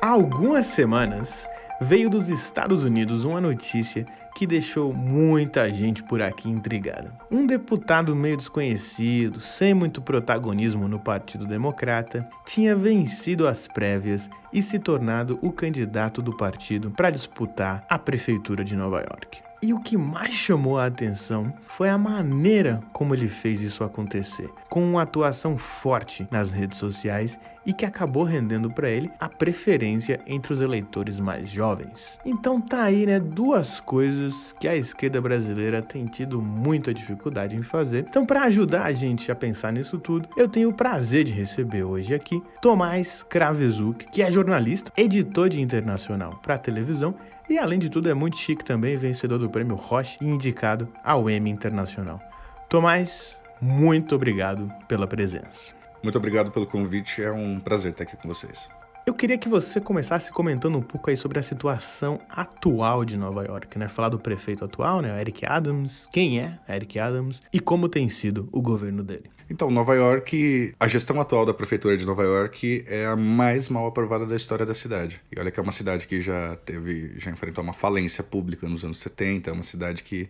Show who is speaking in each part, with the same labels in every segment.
Speaker 1: Há algumas semanas, veio dos Estados Unidos uma notícia que deixou muita gente por aqui intrigada. Um deputado meio desconhecido, sem muito protagonismo no Partido Democrata, tinha vencido as prévias e se tornado o candidato do partido para disputar a prefeitura de Nova York. E o que mais chamou a atenção foi a maneira como ele fez isso acontecer, com uma atuação forte nas redes sociais e que acabou rendendo para ele a preferência entre os eleitores mais jovens. Então tá aí, duas coisas que a esquerda brasileira tem tido muita dificuldade em fazer. Então, para ajudar a gente a pensar nisso tudo, eu tenho o prazer de receber hoje aqui Tomás Kravesuck, que é jornalista, editor de internacional para televisão e, além de tudo, é muito chique também, vencedor do Prêmio Roche e indicado ao Emmy Internacional. Tomás, muito obrigado pela presença.
Speaker 2: Muito obrigado pelo convite, é um prazer estar aqui com vocês.
Speaker 1: Eu queria que você começasse comentando um pouco aí sobre a situação atual de Nova York, Falar do prefeito atual, Eric Adams, quem é Eric Adams e como tem sido o governo dele.
Speaker 2: Então, Nova York, a gestão atual da prefeitura de Nova York é a mais mal aprovada da história da cidade. E olha que é uma cidade que já enfrentou uma falência pública nos anos 70, é uma cidade que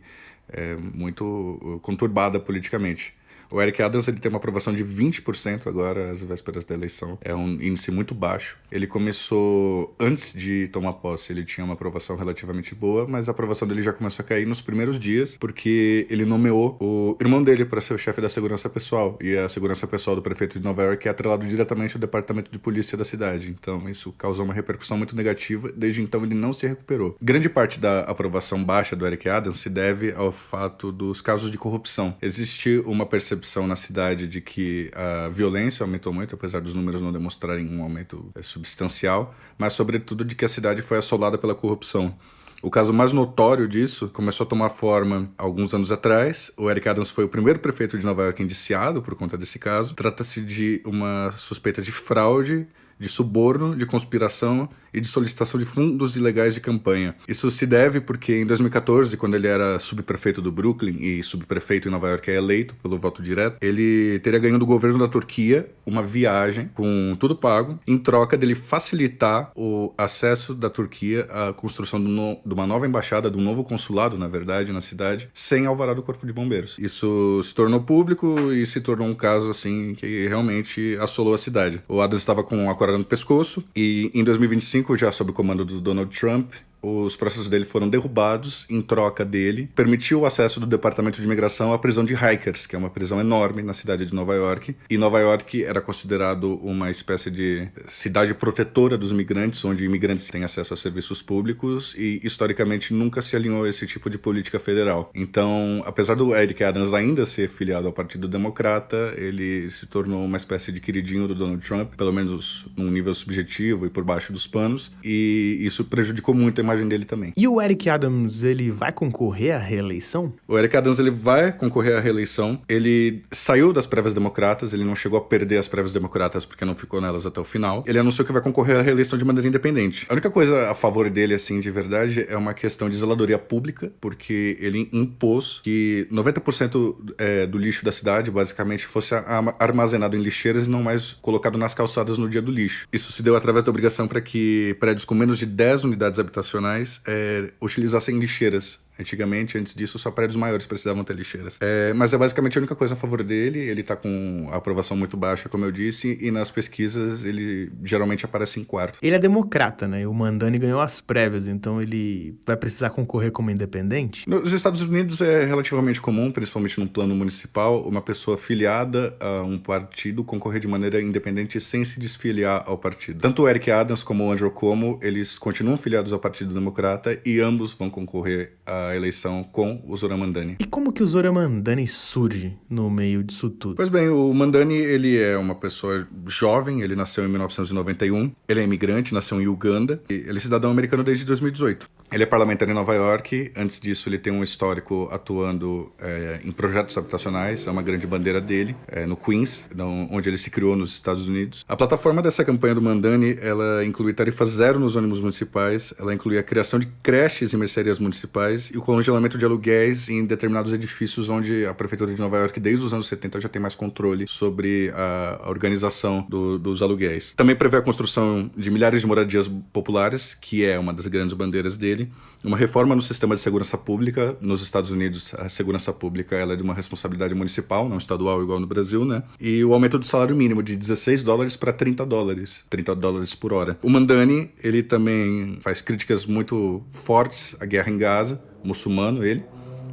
Speaker 2: é muito conturbada politicamente. O Eric Adams ele tem uma aprovação de 20% agora, às vésperas da eleição. É um índice muito baixo. Ele começou, antes de tomar posse, ele tinha uma aprovação relativamente boa, mas a aprovação dele já começou a cair nos primeiros dias, porque ele nomeou o irmão dele para ser o chefe da segurança pessoal. E a segurança pessoal do prefeito de Nova York é atrelado diretamente ao departamento de polícia da cidade. Então isso causou uma repercussão muito negativa. Desde então ele não se recuperou. Grande parte da aprovação baixa do Eric Adams se deve ao fato dos casos de corrupção. Existe uma percepção na cidade de que a violência aumentou muito, apesar dos números não demonstrarem um aumento substancial, mas sobretudo de que a cidade foi assolada pela corrupção. O caso mais notório disso começou a tomar forma alguns anos atrás. O Eric Adams foi o primeiro prefeito de Nova York indiciado por conta desse caso. Trata-se de uma suspeita de fraude, de suborno, de conspiração e de solicitação de fundos ilegais de campanha. Isso se deve porque em 2014, quando ele era subprefeito do Brooklyn e subprefeito em Nova York é eleito pelo voto direto, ele teria ganho do governo da Turquia uma viagem com tudo pago, em troca dele facilitar o acesso da Turquia à construção de uma nova embaixada, de um novo consulado, na verdade, na cidade, sem alvará do Corpo de Bombeiros. Isso se tornou público e se tornou um caso assim que realmente assolou a cidade. O Adams estava com a corda no pescoço e em 2025, já sob o comando do Donald Trump, os processos dele foram derrubados em troca dele. Permitiu o acesso do Departamento de Imigração à prisão de Rikers, que é uma prisão enorme na cidade de Nova York. E Nova York era considerado uma espécie de cidade protetora dos imigrantes, onde imigrantes têm acesso a serviços públicos e, historicamente, nunca se alinhou a esse tipo de política federal. Então, apesar do Eric Adams ainda ser filiado ao Partido Democrata, ele se tornou uma espécie de queridinho do Donald Trump, pelo menos num nível subjetivo e por baixo dos panos, e isso prejudicou muito a imagem dele também.
Speaker 1: E o Eric Adams, ele vai concorrer à reeleição?
Speaker 2: O Eric Adams, ele vai concorrer à reeleição. Ele saiu das prévias democratas, ele não chegou a perder as prévias democratas porque não ficou nelas até o final. Ele anunciou que vai concorrer à reeleição de maneira independente. A única coisa a favor dele, assim, de verdade, é uma questão de zeladoria pública, porque ele impôs que 90% do lixo da cidade, basicamente, fosse armazenado em lixeiras e não mais colocado nas calçadas no dia do lixo. Isso se deu através da obrigação para que prédios com menos de 10 unidades habitacionais utilizassem lixeiras. Antigamente, antes disso, só prédios maiores precisavam ter lixeiras. Mas é basicamente a única coisa a favor dele. Ele tá com a aprovação muito baixa, como eu disse, e nas pesquisas ele geralmente aparece em quarto.
Speaker 1: Ele é democrata, E o Mandani ganhou as prévias, então ele vai precisar concorrer como independente?
Speaker 2: Nos Estados Unidos é relativamente comum, principalmente no plano municipal, uma pessoa filiada a um partido concorrer de maneira independente sem se desfiliar ao partido. Tanto o Eric Adams como o Andrew Cuomo, eles continuam filiados ao Partido Democrata e ambos vão concorrer a eleição com o Zoran Mandani.
Speaker 1: E como que o Zoran Mandani surge no meio disso tudo?
Speaker 2: Pois bem, o Mandani, ele é uma pessoa jovem, ele nasceu em 1991, ele é imigrante, nasceu em Uganda, e ele é cidadão americano desde 2018. Ele é parlamentar em Nova York, antes disso ele tem um histórico atuando em projetos habitacionais, é uma grande bandeira dele, no Queens, onde ele se criou nos Estados Unidos. A plataforma dessa campanha do Mandani, ela inclui tarifa zero nos ônibus municipais, ela inclui a criação de creches e mercearias municipais e o congelamento de aluguéis em determinados edifícios onde a Prefeitura de Nova York, desde os anos 70, já tem mais controle sobre a organização dos aluguéis. Também prevê a construção de milhares de moradias populares, que é uma das grandes bandeiras dele, uma reforma no sistema de segurança pública. Nos Estados Unidos, a segurança pública ela é de uma responsabilidade municipal, não estadual igual no Brasil, né? E o aumento do salário mínimo de $16 para $30 por hora. O Mamdani, ele também faz críticas muito fortes à guerra em Gaza, muçulmano ele,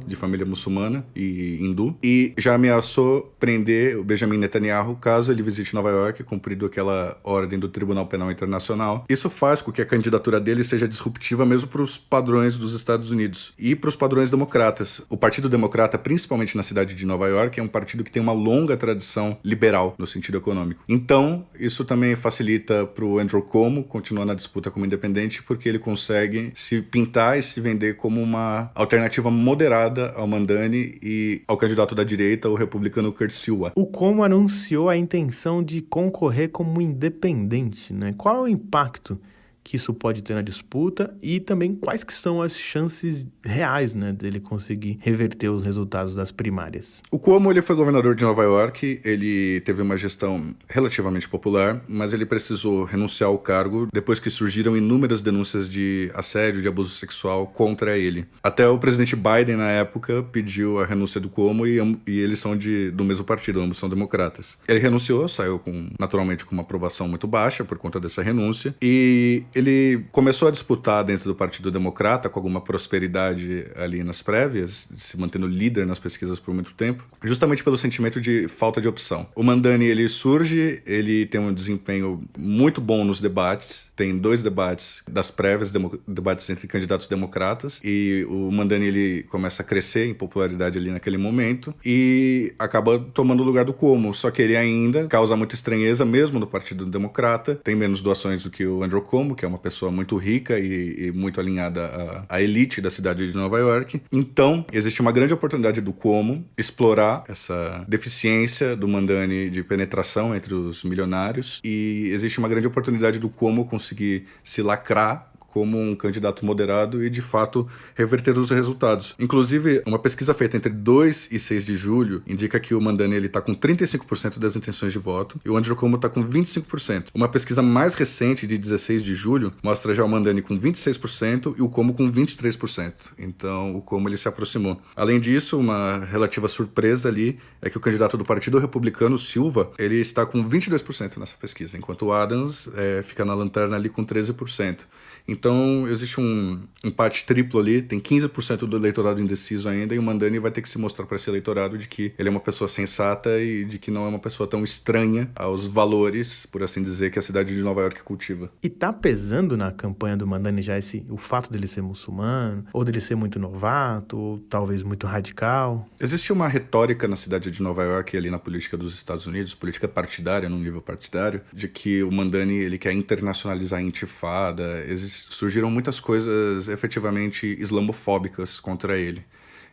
Speaker 2: de família muçulmana e hindu, e já ameaçou prender o Benjamin Netanyahu caso ele visite Nova York, cumprido aquela ordem do Tribunal Penal Internacional. Isso faz com que a candidatura dele seja disruptiva mesmo para os padrões dos Estados Unidos e para os padrões democratas. O Partido Democrata, principalmente na cidade de Nova York, é um partido que tem uma longa tradição liberal no sentido econômico. Então, isso também facilita para o Andrew Cuomo continuar na disputa como independente, porque ele consegue se pintar e se vender como uma alternativa moderada ao Mamdani e ao candidato da direita, o republicano Kurt Schiller.
Speaker 1: O Cuomo anunciou a intenção de concorrer como independente, né? Qual é o impacto que isso pode ter na disputa e também quais que são as chances reais, né, dele conseguir reverter os resultados das primárias?
Speaker 2: O Cuomo, ele foi governador de Nova York, ele teve uma gestão relativamente popular, mas ele precisou renunciar ao cargo depois que surgiram inúmeras denúncias de assédio, de abuso sexual contra ele. Até o presidente Biden, na época, pediu a renúncia do Cuomo e eles são do mesmo partido, ambos são democratas. Ele renunciou, saiu naturalmente com uma aprovação muito baixa por conta dessa renúncia, e ele começou a disputar dentro do Partido Democrata com alguma prosperidade ali nas prévias, se mantendo líder nas pesquisas por muito tempo, justamente pelo sentimento de falta de opção. O Mamdani, ele surge, ele tem um desempenho muito bom nos debates, tem 2 debates das prévias, debates entre candidatos democratas, e o Mamdani, ele começa a crescer em popularidade ali naquele momento e acaba tomando o lugar do Cuomo, só que ele ainda causa muita estranheza mesmo no Partido Democrata, tem menos doações do que o Andrew Cuomo, que é uma pessoa muito rica e muito alinhada à elite da cidade de Nova York. Então, existe uma grande oportunidade do Cuomo explorar essa deficiência do Mamdani de penetração entre os milionários, e existe uma grande oportunidade do Cuomo conseguir se lacrar como um candidato moderado e, de fato, reverter os resultados. Inclusive, uma pesquisa feita entre 2 e 6 de julho indica que o Mamdani está com 35% das intenções de voto e o Andrew Cuomo está com 25%. Uma pesquisa mais recente, de 16 de julho, mostra já o Mamdani com 26% e o Cuomo com 23%. Então, o Cuomo ele se aproximou. Além disso, uma relativa surpresa ali é que o candidato do Partido Republicano, Silva, ele está com 22% nessa pesquisa, enquanto o Adams fica na lanterna ali com 13%. Então, existe um empate triplo ali, tem 15% do eleitorado indeciso ainda, e o Mamdani vai ter que se mostrar para esse eleitorado de que ele é uma pessoa sensata e de que não é uma pessoa tão estranha aos valores, por assim dizer, que a cidade de Nova York cultiva.
Speaker 1: E tá pesando na campanha do Mamdani já o fato dele ser muçulmano, ou dele ser muito novato, ou talvez muito radical?
Speaker 2: Existe uma retórica na cidade de Nova York e ali na política dos Estados Unidos, política partidária, num nível partidário, de que o Mamdani ele quer internacionalizar a intifada. Surgiram muitas coisas efetivamente islamofóbicas contra ele.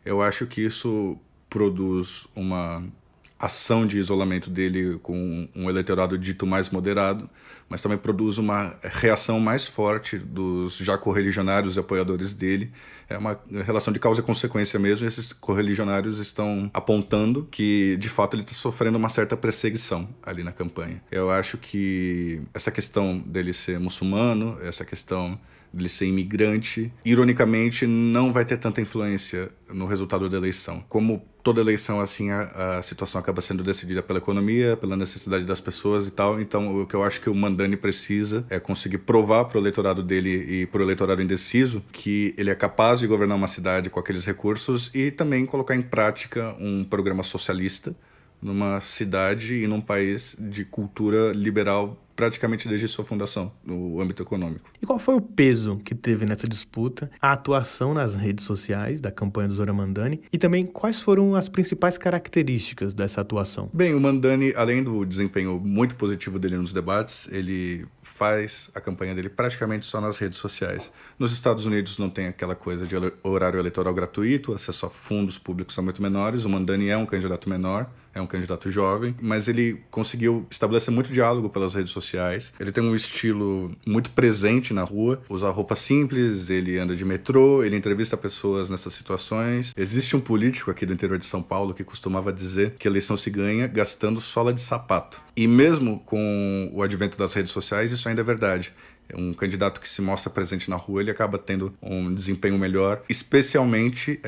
Speaker 2: Eu acho que isso produz uma ação de isolamento dele com um eleitorado dito mais moderado, mas também produz uma reação mais forte dos já correligionários e apoiadores dele. É uma relação de causa e consequência mesmo, e esses correligionários estão apontando que, de fato, ele está sofrendo uma certa perseguição ali na campanha. Eu acho que essa questão dele ser muçulmano, essa questão dele ser imigrante, ironicamente, não vai ter tanta influência no resultado da eleição. Como toda eleição, assim, a situação acaba sendo decidida pela economia, pela necessidade das pessoas e tal. Então, o que eu acho que o Mamdani precisa é conseguir provar para o eleitorado dele e para o eleitorado indeciso que ele é capaz de governar uma cidade com aqueles recursos e também colocar em prática um programa socialista numa cidade e num país de cultura liberal praticamente desde sua fundação, no âmbito econômico.
Speaker 1: E qual foi o peso que teve nessa disputa, a atuação nas redes sociais da campanha do Zohran Mamdani e também quais foram as principais características dessa atuação?
Speaker 2: Bem, o Mamdani, além do desempenho muito positivo dele nos debates, ele faz a campanha dele praticamente só nas redes sociais. Nos Estados Unidos não tem aquela coisa de horário eleitoral gratuito, acesso a fundos públicos são muito menores, o Mamdani é um candidato menor, é um candidato jovem, mas ele conseguiu estabelecer muito diálogo pelas redes sociais. Ele tem um estilo muito presente na rua, usa roupa simples, ele anda de metrô, ele entrevista pessoas nessas situações. Existe um político aqui do interior de São Paulo que costumava dizer que a eleição se ganha gastando sola de sapato. E mesmo com o advento das redes sociais, isso ainda é verdade. Um candidato que se mostra presente na rua, ele acaba tendo um desempenho melhor, especialmente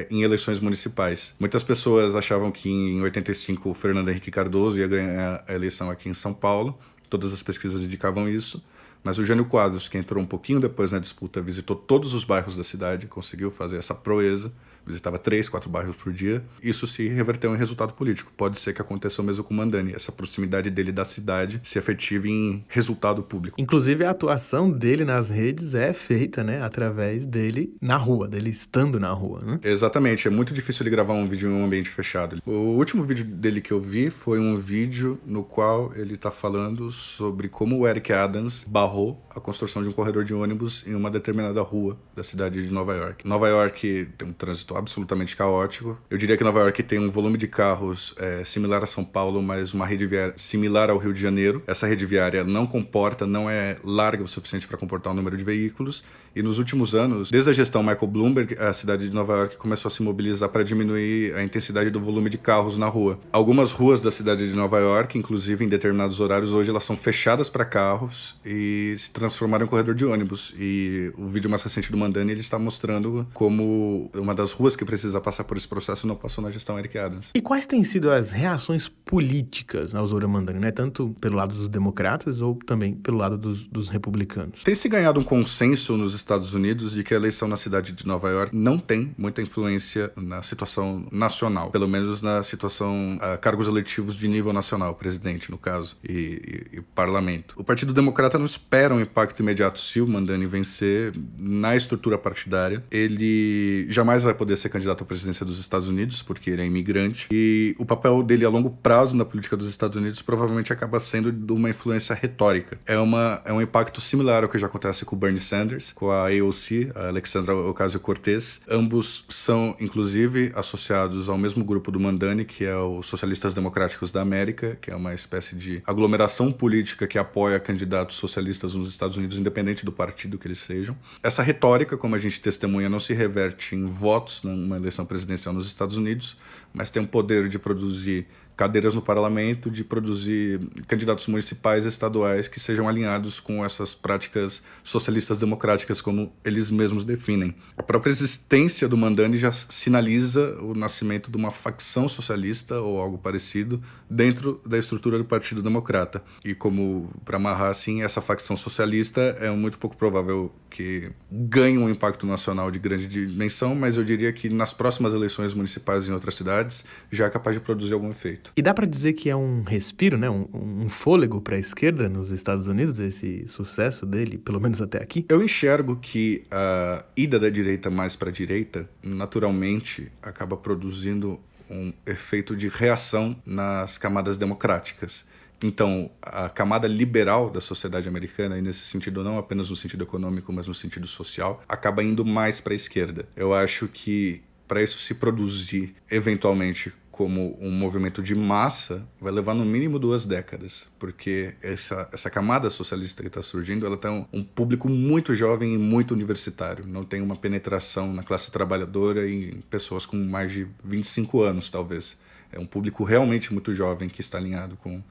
Speaker 2: em eleições municipais. Muitas pessoas achavam que em 85 o Fernando Henrique Cardoso ia ganhar a eleição aqui em São Paulo. Todas as pesquisas indicavam isso. Mas o Jânio Quadros, que entrou um pouquinho depois na disputa, visitou todos os bairros da cidade, conseguiu fazer essa proeza. Visitava 3, 4 bairros por dia. Isso se reverteu em resultado político. Pode ser que aconteça o mesmo com o Mamdani. Essa proximidade dele da cidade se efetive em resultado público.
Speaker 1: Inclusive, a atuação dele nas redes é feita, né, através dele na rua, dele estando na rua, né?
Speaker 2: Exatamente. É muito difícil ele gravar um vídeo em um ambiente fechado. O último vídeo dele que eu vi foi um vídeo no qual ele tá falando sobre como o Eric Adams barrou a construção de um corredor de ônibus em uma determinada rua da cidade de Nova York. Nova York tem um trânsito absolutamente caótico. Eu diria que Nova York tem um volume de carros similar a São Paulo, mas uma rede viária similar ao Rio de Janeiro. Essa rede viária não é larga o suficiente para comportar o número de veículos. E nos últimos anos, desde a gestão Michael Bloomberg, a cidade de Nova York começou a se mobilizar para diminuir a intensidade do volume de carros na rua. Algumas ruas da cidade de Nova York, inclusive em determinados horários, hoje elas são fechadas para carros e se transformaram em corredor de ônibus. E o vídeo mais recente do Mamdani, ele está mostrando como uma das ruas que precisa passar por esse processo não passou na gestão Eric Adams.
Speaker 1: E quais têm sido as reações políticas ao Zoran Mamdani, né? Tanto pelo lado dos democratas ou também pelo lado dos republicanos?
Speaker 2: Tem se ganhado um consenso nos Estados Unidos de que a eleição na cidade de Nova York não tem muita influência na situação nacional, pelo menos na situação cargos eletivos de nível nacional, presidente no caso, e parlamento. O Partido Democrata não espera um impacto imediato se o Mamdani vencer na estrutura partidária. Ele jamais vai poder ser candidato à presidência dos Estados Unidos, porque ele é imigrante, e o papel dele a longo prazo na política dos Estados Unidos provavelmente acaba sendo de uma influência retórica. É um impacto similar ao que já acontece com o Bernie Sanders, com a AOC, a Alexandra Ocasio-Cortez. Ambos são, inclusive, associados ao mesmo grupo do Mamdani, que é os Socialistas Democráticos da América, que é uma espécie de aglomeração política que apoia candidatos socialistas nos Estados Unidos, independente do partido que eles sejam. Essa retórica, como a gente testemunha, não se reverte em votos numa eleição presidencial nos Estados Unidos, mas tem o poder de produzir cadeiras no parlamento, de produzir candidatos municipais e estaduais que sejam alinhados com essas práticas socialistas democráticas, como eles mesmos definem. A própria existência do Mamdani já sinaliza o nascimento de uma facção socialista ou algo parecido dentro da estrutura do Partido Democrata. E como, para amarrar assim, essa facção socialista é muito pouco provável que ganhe um impacto nacional de grande dimensão, mas eu diria que nas próximas eleições municipais em outras cidades já é capaz de produzir algum efeito.
Speaker 1: E dá para dizer que é um respiro, né? Um fôlego para a esquerda nos Estados Unidos, esse sucesso dele, pelo menos até aqui?
Speaker 2: Eu enxergo que a ida da direita mais para a direita, naturalmente, acaba produzindo um efeito de reação nas camadas democráticas. Então, a camada liberal da sociedade americana, e nesse sentido não apenas no sentido econômico, mas no sentido social, acaba indo mais para a esquerda. Eu acho que para isso se produzir, eventualmente, como um movimento de massa, vai levar no mínimo 2 décadas, porque essa camada socialista que está surgindo, ela tem um público muito jovem e muito universitário, não tem uma penetração na classe trabalhadora e em pessoas com mais de 25 anos, talvez. É um público realmente muito jovem que está alinhado com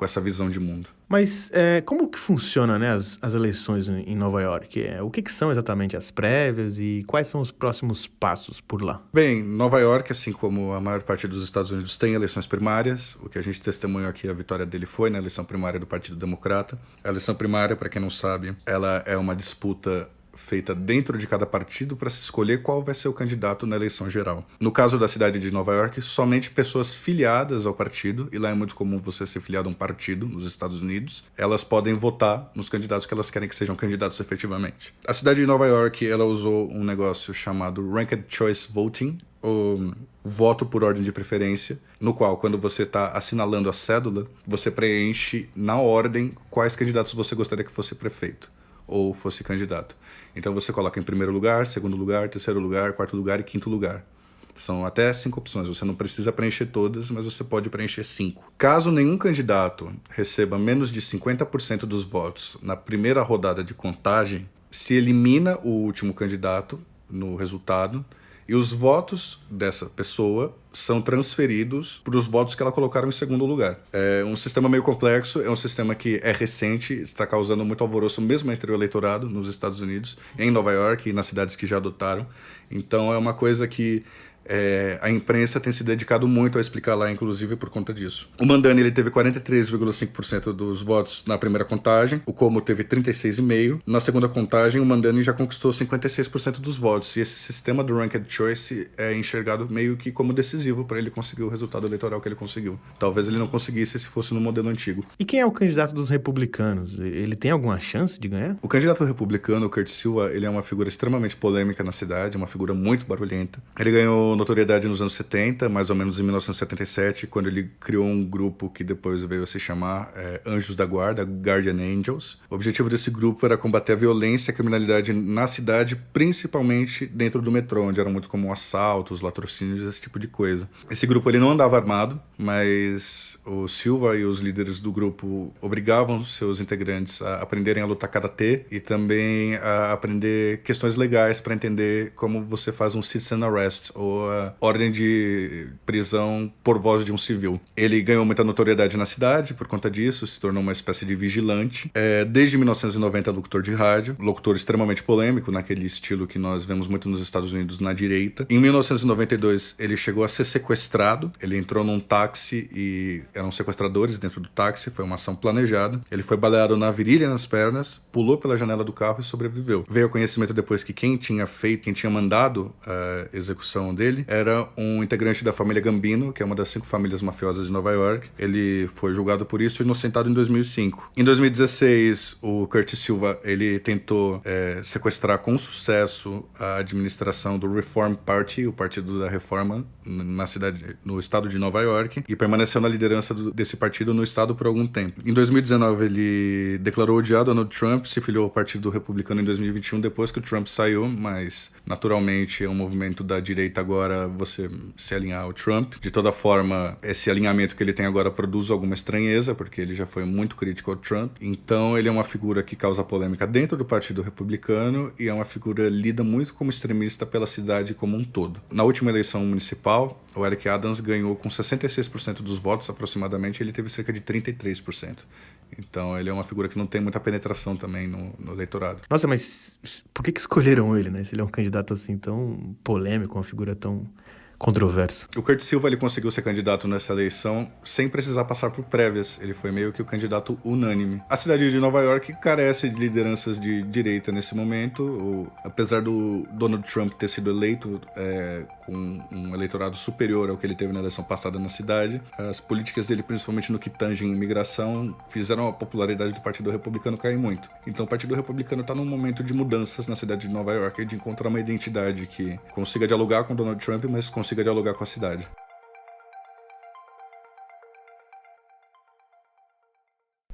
Speaker 2: essa visão de mundo.
Speaker 1: Mas como que funciona, né, as eleições em Nova York? O que são exatamente as prévias e quais são os próximos passos por lá?
Speaker 2: Bem, Nova York, assim como a maior parte dos Estados Unidos, tem eleições primárias. O que a gente testemunhou aqui, a vitória dele foi na eleição primária do Partido Democrata. A eleição primária, para quem não sabe, ela é uma disputa feita dentro de cada partido para se escolher qual vai ser o candidato na eleição geral. No caso da cidade de Nova York, somente pessoas filiadas ao partido, e lá é muito comum você ser filiado a um partido nos Estados Unidos, elas podem votar nos candidatos que elas querem que sejam candidatos efetivamente. A cidade de Nova York, ela usou um negócio chamado Ranked Choice Voting, ou voto por ordem de preferência, no qual, quando você está assinalando a cédula, você preenche na ordem quais candidatos você gostaria que fosse prefeito ou fosse candidato. Então você coloca em primeiro lugar, segundo lugar, terceiro lugar, quarto lugar e quinto lugar. São até 5 opções. Você não precisa preencher todas, mas você pode preencher 5. Caso nenhum candidato receba menos de 50% dos votos na primeira rodada de contagem, se elimina o último candidato no resultado e os votos dessa pessoa são transferidos para os votos que ela colocaram em segundo lugar. É um sistema meio complexo, é um sistema que é recente, está causando muito alvoroço mesmo entre o eleitorado nos Estados Unidos, em Nova York e nas cidades que já adotaram. Então é uma coisa que a imprensa tem se dedicado muito a explicar lá, inclusive por conta disso. O Mamdani ele teve 43,5% dos votos na primeira contagem, o Cuomo teve 36,5%. Na segunda contagem, o Mamdani já conquistou 56% dos votos, e esse sistema do Ranked Choice é enxergado meio que como decisivo para ele conseguir o resultado eleitoral que ele conseguiu. Talvez ele não conseguisse se fosse no modelo antigo.
Speaker 1: E quem é o candidato dos republicanos? Ele tem alguma chance de ganhar?
Speaker 2: O candidato republicano, o Curtis Sliwa, ele é uma figura extremamente polêmica na cidade, uma figura muito barulhenta. Ele ganhou notoriedade nos anos 70, mais ou menos em 1977, quando ele criou um grupo que depois veio a se chamar Anjos da Guarda, Guardian Angels. O objetivo desse grupo era combater a violência e a criminalidade na cidade, principalmente dentro do metrô, onde era muito comum assaltos, latrocínios, esse tipo de coisa. Esse grupo ele não andava armado, mas o Sliwa e os líderes do grupo obrigavam seus integrantes a aprenderem a lutar karatê e também a aprender questões legais para entender como você faz um citizen arrest ou a ordem de prisão por voz de um civil. Ele ganhou muita notoriedade na cidade por conta disso, se tornou uma espécie de vigilante. Desde 1990 é locutor de rádio, locutor extremamente polêmico, naquele estilo que nós vemos muito nos Estados Unidos na direita. Em 1992 ele chegou a ser sequestrado, ele entrou num táxi e eram sequestradores dentro do táxi, foi uma ação planejada. Ele foi baleado na virilha e nas pernas, pulou pela janela do carro e sobreviveu. Veio ao conhecimento depois que quem tinha mandado a execução dele era um integrante da família Gambino, que é uma das 5 famílias mafiosas de Nova York. Ele foi julgado por isso e inocentado em 2005. Em 2016, o Curtis Sliwa, ele tentou sequestrar com sucesso a administração do Reform Party, o Partido da Reforma, no estado de Nova York, e permaneceu na liderança desse partido no estado por algum tempo. Em 2019, ele declarou odiar Donald Trump, se filiou ao Partido Republicano em 2021, depois que o Trump saiu, mas naturalmente é um movimento da direita agora você se alinhar ao Trump. De toda forma, esse alinhamento que ele tem agora produz alguma estranheza, porque ele já foi muito crítico ao Trump. Então ele é uma figura que causa polêmica dentro do Partido Republicano e é uma figura lida muito como extremista pela cidade como um todo. Na última eleição municipal, o Eric Adams ganhou com 66% dos votos aproximadamente, e ele teve cerca de 33%. Então ele é uma figura que não tem muita penetração também no eleitorado.
Speaker 1: Nossa, mas por que escolheram ele, né? Se ele é um candidato assim tão polêmico, uma figura tão controversa.
Speaker 2: O Curtis Sliwa ele conseguiu ser candidato nessa eleição sem precisar passar por prévias. Ele foi meio que o candidato unânime. A cidade de Nova York carece de lideranças de direita nesse momento. Apesar do Donald Trump ter sido eleito com um eleitorado superior ao que ele teve na eleição passada na cidade, as políticas dele, principalmente no que tange em imigração, fizeram a popularidade do Partido Republicano cair muito. Então o Partido Republicano está num momento de mudanças na cidade de Nova York, de encontrar uma identidade que consiga dialogar com Donald Trump, mas consiga dialogar com a cidade.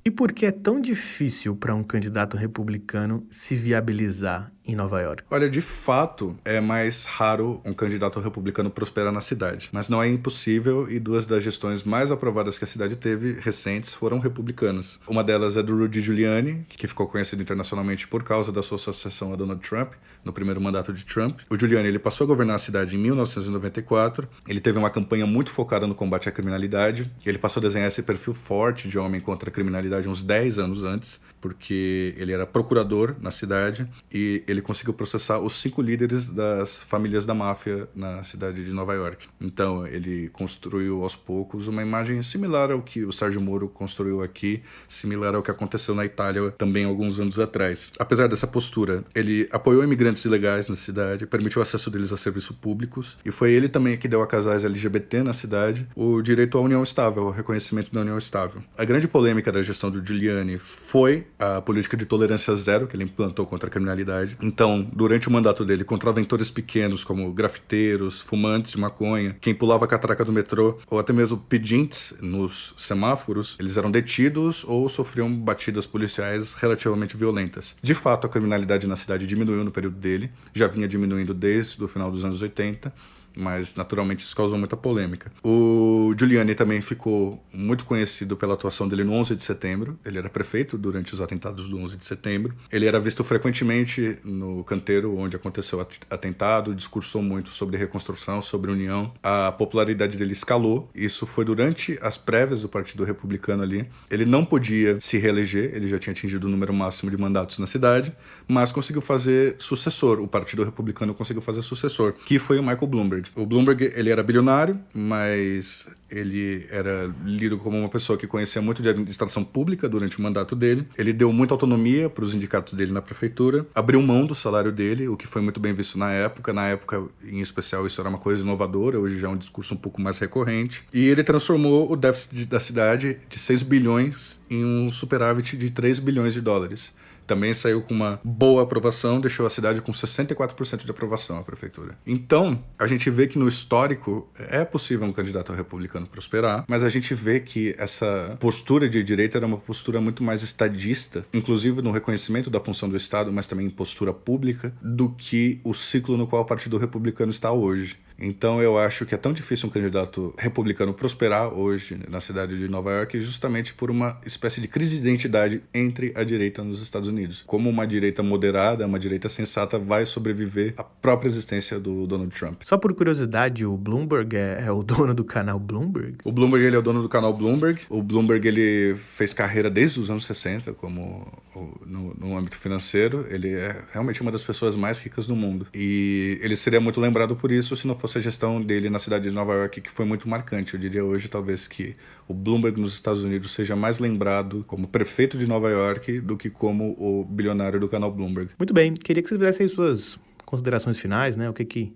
Speaker 1: E por que é tão difícil para um candidato republicano se viabilizar em Nova York?
Speaker 2: Olha, de fato, é mais raro um candidato republicano prosperar na cidade. Mas não é impossível, e 2 das gestões mais aprovadas que a cidade teve, recentes, foram republicanas. Uma delas é do Rudy Giuliani, que ficou conhecido internacionalmente por causa da sua associação a Donald Trump, no primeiro mandato de Trump. O Giuliani ele passou a governar a cidade em 1994. Ele teve uma campanha muito focada no combate à criminalidade. Ele passou a desenhar esse perfil forte de homem contra a criminalidade uns 10 anos antes, porque ele era procurador na cidade e ele conseguiu processar os 5 líderes das famílias da máfia na cidade de Nova York. Então, ele construiu aos poucos uma imagem similar ao que o Sérgio Moro construiu aqui, similar ao que aconteceu na Itália também alguns anos atrás. Apesar dessa postura, ele apoiou imigrantes ilegais na cidade, permitiu o acesso deles a serviços públicos, e foi ele também que deu a casais LGBT na cidade o direito à união estável, ao reconhecimento da união estável. A grande polêmica da gestão do Giuliani foi a política de tolerância zero que ele implantou contra a criminalidade. Então, durante o mandato dele, contraventores pequenos como grafiteiros, fumantes de maconha, quem pulava a catraca do metrô ou até mesmo pedintes nos semáforos, eles eram detidos ou sofriam batidas policiais relativamente violentas. De fato, a criminalidade na cidade diminuiu no período dele, já vinha diminuindo desde o final dos anos 80, mas naturalmente isso causou muita polêmica. O Giuliani também ficou muito conhecido pela atuação dele no 11 de setembro. Ele era prefeito durante os atentados do 11 de setembro. Ele era visto frequentemente no canteiro onde aconteceu o atentado, discursou muito sobre reconstrução, sobre união. A popularidade dele escalou. Isso foi durante as prévias do Partido Republicano ali. Ele não podia se reeleger, ele já tinha atingido o número máximo de mandatos na cidade, mas conseguiu fazer sucessor. O Partido Republicano conseguiu fazer sucessor, que foi o Michael Bloomberg. O Bloomberg, ele era bilionário, mas ele era lido como uma pessoa que conhecia muito de administração pública durante o mandato dele. Ele deu muita autonomia para os sindicatos dele na prefeitura, abriu mão do salário dele, o que foi muito bem visto na época. Na época, em especial, isso era uma coisa inovadora, hoje já é um discurso um pouco mais recorrente. E ele transformou o déficit da cidade de 6 bilhões em um superávit de 3 bilhões de dólares. Também saiu com uma boa aprovação, deixou a cidade com 64% de aprovação, a prefeitura. Então, a gente vê que no histórico é possível um candidato republicano prosperar, mas a gente vê que essa postura de direita era uma postura muito mais estadista, inclusive no reconhecimento da função do Estado, mas também em postura pública, do que o ciclo no qual o Partido Republicano está hoje. Então eu acho que é tão difícil um candidato republicano prosperar hoje na cidade de Nova York justamente por uma espécie de crise de identidade entre a direita nos Estados Unidos. Como uma direita moderada, uma direita sensata vai sobreviver à própria existência do Donald Trump.
Speaker 1: Só por curiosidade, o Bloomberg é o dono do canal Bloomberg?
Speaker 2: O Bloomberg, ele é o dono do canal Bloomberg. O Bloomberg, ele fez carreira desde os anos 60 como no âmbito financeiro. Ele é realmente uma das pessoas mais ricas do mundo. E ele seria muito lembrado por isso se não fosse a gestão dele na cidade de Nova York, que foi muito marcante. Eu diria hoje, talvez, que o Bloomberg nos Estados Unidos seja mais lembrado como prefeito de Nova York do que como o bilionário do canal Bloomberg.
Speaker 1: Muito bem. Queria que vocês fizessem suas considerações finais, né? O que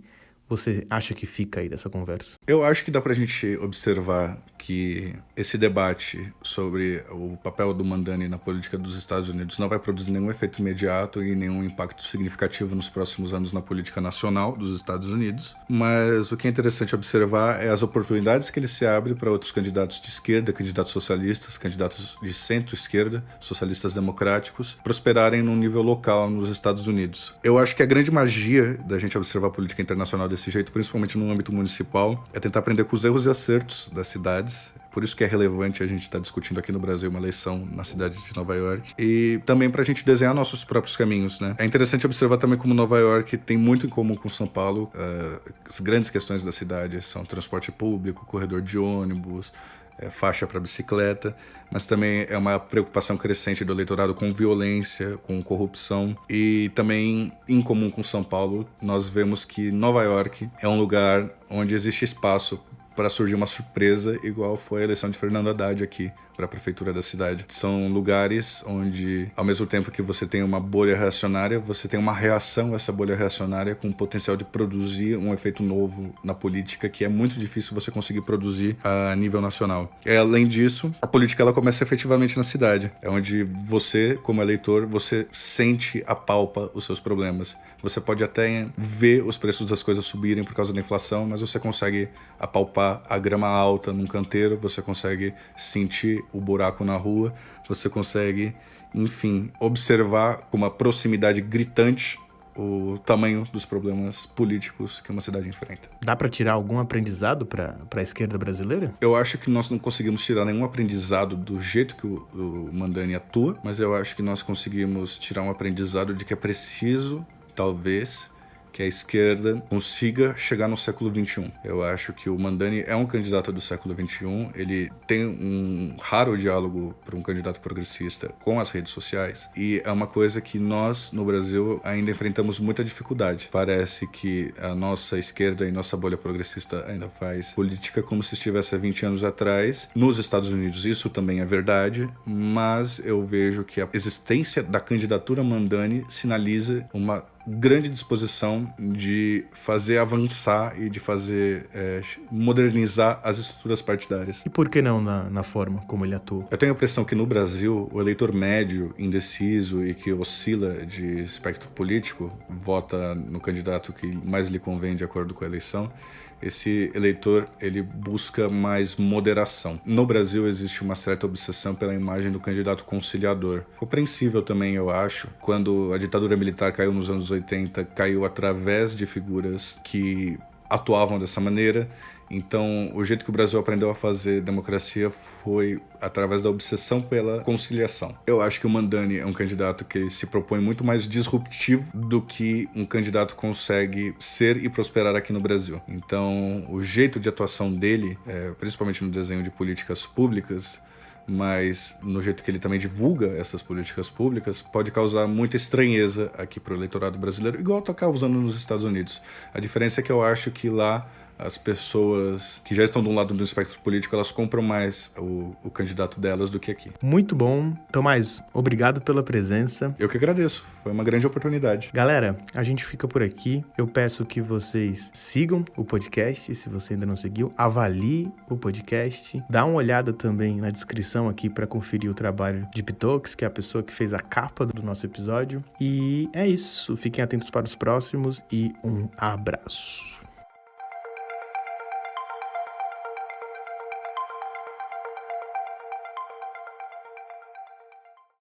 Speaker 1: você acha que fica aí dessa conversa?
Speaker 2: Eu acho que dá pra gente observar que esse debate sobre o papel do Mamdani na política dos Estados Unidos não vai produzir nenhum efeito imediato e nenhum impacto significativo nos próximos anos na política nacional dos Estados Unidos, mas o que é interessante observar é as oportunidades que ele se abre para outros candidatos de esquerda, candidatos socialistas, candidatos de centro-esquerda, socialistas democráticos, prosperarem num nível local nos Estados Unidos. Eu acho que a grande magia da gente observar a política internacional desse jeito, principalmente no âmbito municipal, é tentar aprender com os erros e acertos das cidades. Por isso que é relevante a gente estar discutindo aqui no Brasil uma eleição na cidade de Nova York. E também para a gente desenhar nossos próprios caminhos, né? É interessante observar também como Nova York tem muito em comum com São Paulo. As grandes questões da cidade são transporte público, corredor de ônibus, faixa para bicicleta, mas também é uma preocupação crescente do eleitorado com violência, com corrupção. E também, em comum com São Paulo, nós vemos que Nova York é um lugar onde existe espaço para surgir uma surpresa, igual foi a eleição de Fernando Haddad aqui para a prefeitura da cidade. São lugares onde, ao mesmo tempo que você tem uma bolha reacionária, você tem uma reação a essa bolha reacionária com o potencial de produzir um efeito novo na política que é muito difícil você conseguir produzir a nível nacional. E, além disso, a política ela começa efetivamente na cidade. É onde você, como eleitor, você sente, apalpa os seus problemas. Você pode até ver os preços das coisas subirem por causa da inflação, mas você consegue apalpar a grama alta num canteiro, você consegue sentir o buraco na rua, você consegue, enfim, observar com uma proximidade gritante o tamanho dos problemas políticos que uma cidade enfrenta.
Speaker 1: Dá para tirar algum aprendizado para a esquerda brasileira?
Speaker 2: Eu acho que nós não conseguimos tirar nenhum aprendizado do jeito que o Mamdani atua, mas eu acho que nós conseguimos tirar um aprendizado de que é preciso, talvez, que a esquerda consiga chegar no século XXI. Eu acho que o Mamdani é um candidato do século XXI, ele tem um raro diálogo para um candidato progressista com as redes sociais, e é uma coisa que nós, no Brasil, ainda enfrentamos muita dificuldade. Parece que a nossa esquerda e nossa bolha progressista ainda faz política como se estivesse há 20 anos atrás. Nos Estados Unidos isso também é verdade, mas eu vejo que a existência da candidatura Mamdani sinaliza uma grande disposição de fazer avançar e de fazer modernizar as estruturas partidárias.
Speaker 1: E por que não na forma como ele atua?
Speaker 2: Eu tenho a impressão que no Brasil, o eleitor médio, indeciso e que oscila de espectro político, vota no candidato que mais lhe convém de acordo com a eleição. Esse eleitor, ele busca mais moderação. No Brasil existe uma certa obsessão pela imagem do candidato conciliador. Compreensível também, eu acho. Quando a ditadura militar caiu nos anos 80, caiu através de figuras que atuavam dessa maneira. Então, o jeito que o Brasil aprendeu a fazer democracia foi através da obsessão pela conciliação. Eu acho que o Mamdani é um candidato que se propõe muito mais disruptivo do que um candidato consegue ser e prosperar aqui no Brasil. Então, o jeito de atuação dele, principalmente no desenho de políticas públicas, mas no jeito que ele também divulga essas políticas públicas, pode causar muita estranheza aqui para o eleitorado brasileiro, igual está causando nos Estados Unidos. A diferença é que eu acho que lá as pessoas que já estão de um lado do espectro político, elas compram mais o candidato delas do que aqui.
Speaker 1: Muito bom. Tomás, obrigado pela presença.
Speaker 2: Eu que agradeço. Foi uma grande oportunidade.
Speaker 1: Galera, a gente fica por aqui. Eu peço que vocês sigam o podcast, se você ainda não seguiu. Avalie o podcast. Dá uma olhada também na descrição aqui para conferir o trabalho de Pitox, que é a pessoa que fez a capa do nosso episódio. E é isso. Fiquem atentos para os próximos e um abraço.